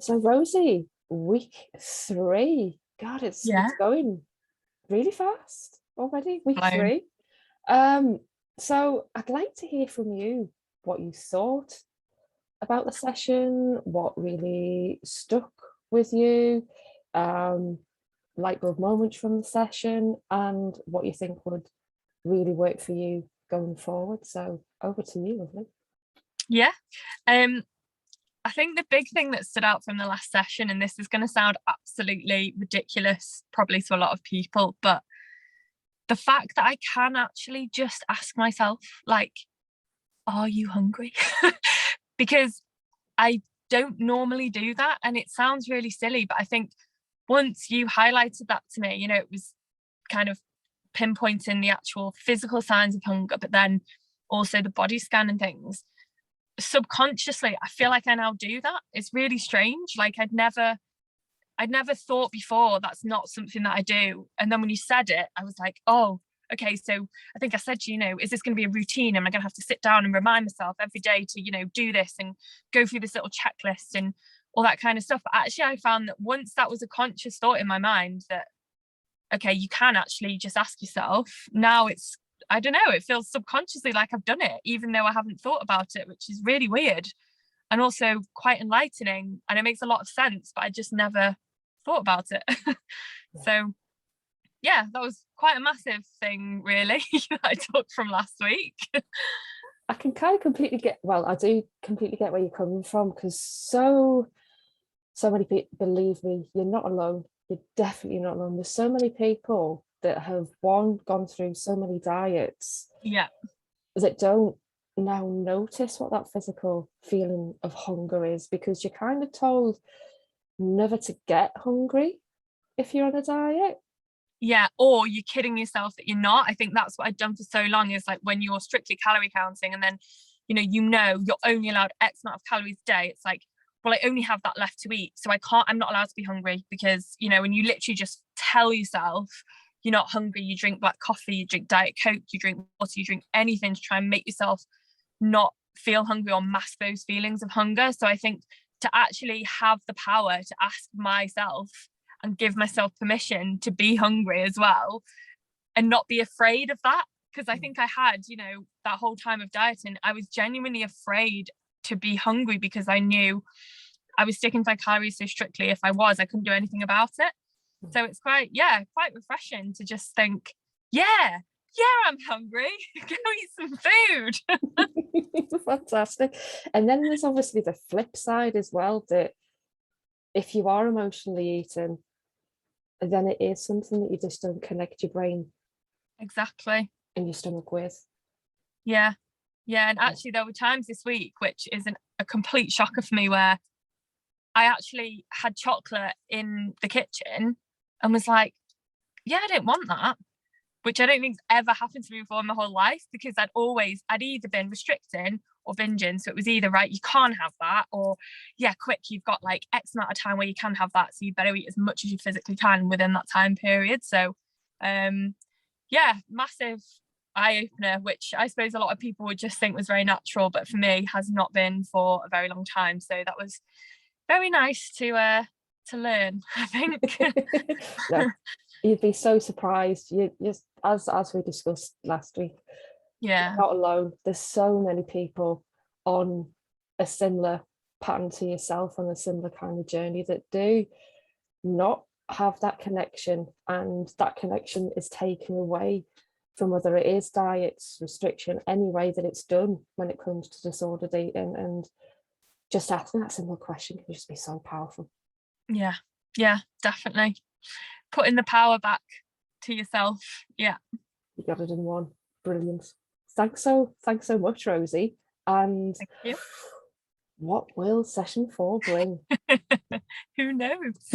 So Rosie, week 3. God, Yeah, it's going really fast already. Week blown. 3. Um, so I'd like to hear from you what you thought about the session, what really stuck with you, um, light bulb moments from the session, and what you think would really work for you going forward. So over to you, lovely. Yeah. Um, I think the big thing that stood out from the last session, and this is going to sound absolutely ridiculous, probably to a lot of people, but the fact that I can actually just ask myself, like, are you hungry? Because I don't normally do that. And it sounds really silly, but I think once you highlighted that to me, it was kind of pinpointing the actual physical signs of hunger, but then also the body scan and things. Subconsciously, I feel like I now do that. It's really strange. Like I'd never thought before that's not something that I do. And then when you said it, I was like, oh, okay. So I think I said to you, is this going to be a routine? Am I going to have to sit down and remind myself every day to, do this and go through this little checklist and all that kind of stuff? But actually, I found that once that was a conscious thought in my mind that, okay, you can actually just ask yourself. Now it's, I don't know, it feels subconsciously like I've done it, even though I haven't thought about it, which is really weird and also quite enlightening. And it makes a lot of sense, but I just never thought about it. So yeah, that was quite a massive thing, really, that I took from last week. I can kind of completely get, well, I do completely get where you're coming from, because so many people, believe me, you're not alone. You're definitely not alone. There's so many people that have gone through so many diets Yeah. that don't now notice what that physical feeling of hunger is, because you're kind of told never to get hungry if you're on a diet. Yeah, or you're kidding yourself that you're not. I think that's what I've done for so long, is like when you're strictly calorie counting and then you're only allowed X amount of calories a day. It's like, well, I only have that left to eat, so I'm not allowed to be hungry, because when you literally just tell yourself you're not hungry, you drink black coffee, you drink Diet Coke, you drink water, you drink anything to try and make yourself not feel hungry or mask those feelings of hunger. So I think to actually have the power to ask myself and give myself permission to be hungry as well, and not be afraid of that. Because I think I had, that whole time of dieting, I was genuinely afraid to be hungry, because I knew I was sticking to my calories so strictly. If I couldn't do anything about it. So it's quite refreshing to just think, yeah, I'm hungry. Go eat some food. Fantastic. And then there's obviously the flip side as well, that if you are emotionally eating, then it is something that you just don't connect your brain Exactly. and your stomach with. Yeah. Yeah. And actually, there were times this week, which is a complete shocker for me, where I actually had chocolate in the kitchen and was like, yeah, I don't want that, which I don't think's ever happened to me before in my whole life, because I'd either been restricting or binging. So it was either, right, you can't have that, or yeah, quick, you've got like X amount of time where you can have that. So you better eat as much as you physically can within that time period. So yeah, massive eye opener, which I suppose a lot of people would just think was very natural, but for me has not been for a very long time. So that was very nice to learn, I think. No, you'd be so surprised. You just, as we discussed last week, you're Yeah. not alone. There's so many people on a similar pattern to yourself, on a similar kind of journey, that do not have that connection, and that connection is taken away from, whether it is diets, restriction, any way that it's done when it comes to disordered eating. And just asking that simple question can just be so powerful. Yeah. Yeah, definitely. Putting the power back to yourself. Yeah. You got it in one. Brilliant. Thanks so much, Rosie. And Thank you. what will session 4 bring? Who knows?